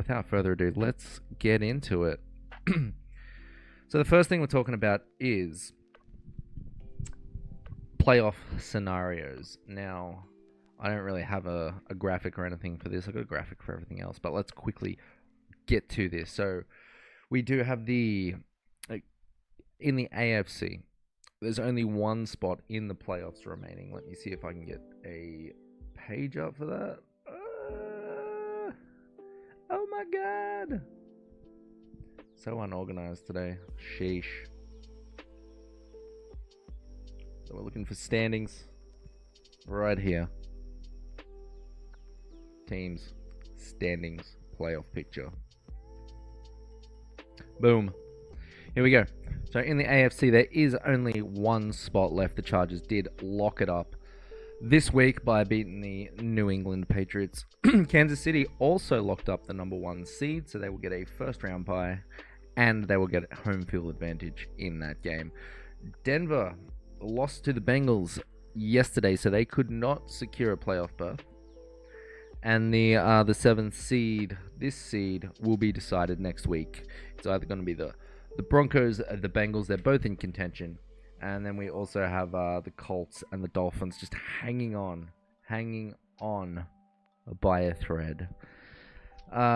without further ado, let's get into it. So the first thing we're talking about is playoff scenarios. Now, I don't really have a graphic or anything for this. I've got a graphic for everything else, but let's quickly get to this. So we do have in the AFC, there's only one spot in the playoffs remaining. Let me see if I can get a page up for that. Oh my god! So unorganized today. Sheesh. So we're looking for standings right here. Teams, standings, playoff picture. Boom. Here we go. So in the AFC, there is only one spot left. The Chargers did lock it up this week by beating the New England Patriots. Kansas City also locked up the number 1 seed, so they will get a first round bye, and they will get home field advantage in that game. Denver lost to the Bengals yesterday, so they could not secure a playoff berth. And the 7th seed, this seed, will be decided next week. It's either going to be the Broncos or the Bengals. They're both in contention. And then we also have the Colts and the Dolphins just hanging on by a thread.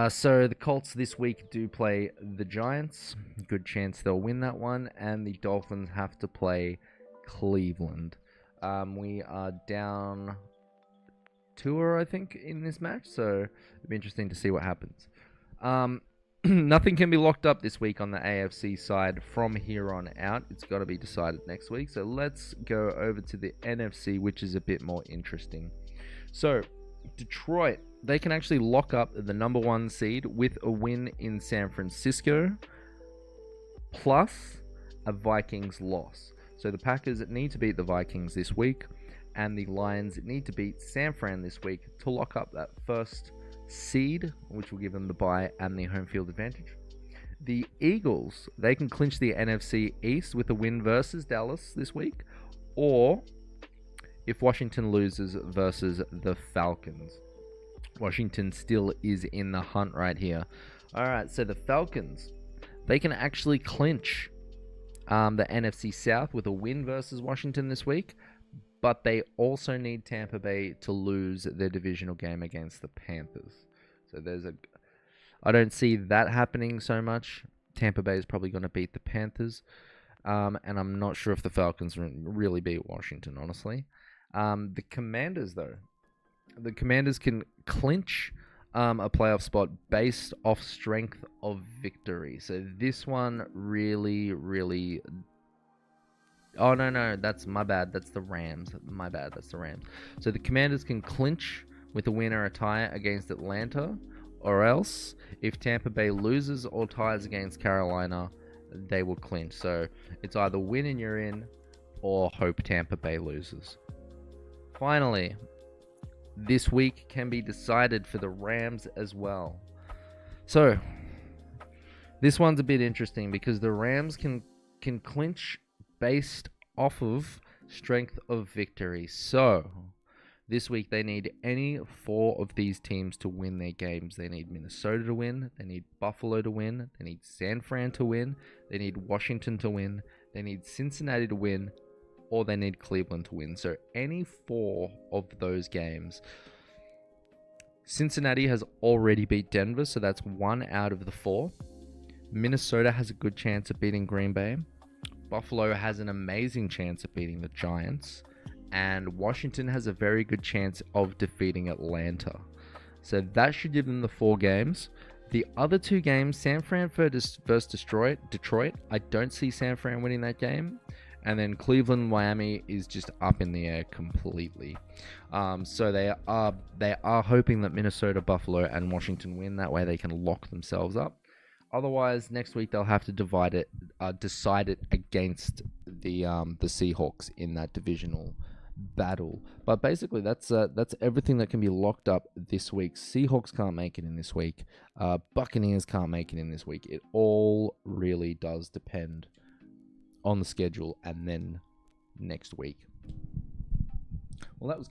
So the Colts this week do play the Giants. Good chance they'll win that one. And the Dolphins have to play Cleveland. We are down 2, I think, in this match. So it'll be interesting to see what happens. Nothing can be locked up this week on the AFC side from here on out. It's got to be decided next week. So let's go over to the NFC, which is a bit more interesting. So Detroit, they can actually lock up the number 1 seed with a win in San Francisco plus a Vikings loss. So the Packers need to beat the Vikings this week, and the Lions need to beat San Fran this week to lock up that first seed, which will give them the bye and the home field advantage. The Eagles, they can clinch the NFC East with a win versus Dallas this week, or if Washington loses versus the Falcons. Washington still is in the hunt right here. Alright, so the Falcons, they can actually clinch the NFC South with a win versus Washington this week, but they also need Tampa Bay to lose their divisional game against the Panthers. So I don't see that happening so much. Tampa Bay is probably going to beat the Panthers. And I'm not sure if the Falcons really beat Washington, honestly. The Commanders, though. The Commanders can clinch a playoff spot based off strength of victory. So this one really... Oh, no, that's my bad. That's the Rams. My bad, that's the Rams. So the Commanders can clinch with a win or a tie against Atlanta, or else if Tampa Bay loses or ties against Carolina, they will clinch. So it's either win and you're in, or hope Tampa Bay loses. Finally, this week can be decided for the Rams as well. So this one's a bit interesting because the Rams can clinch based off of strength of victory. So this week they need any 4 of these teams to win their games. They need Minnesota to win, they need Buffalo to win, they need San Fran to win, they need Washington to win, they need Cincinnati to win, or they need Cleveland to win. So any 4 of those games. Cincinnati has already beat Denver, so that's 1 out of the 4. Minnesota has a good chance of beating Green Bay. Buffalo has an amazing chance of beating the Giants, and Washington has a very good chance of defeating Atlanta. So that should give them the 4 games. The other 2 games, San Fran versus Detroit, I don't see San Fran winning that game. And then Cleveland, Miami is just up in the air completely. So they are hoping that Minnesota, Buffalo, and Washington win. That way they can lock themselves up. Otherwise, next week they'll have to decide it against the Seahawks in that divisional battle. But basically, that's everything that can be locked up this week. Seahawks can't make it in this week. Buccaneers can't make it in this week. It all really does depend on the schedule and then next week. Well, that was cool.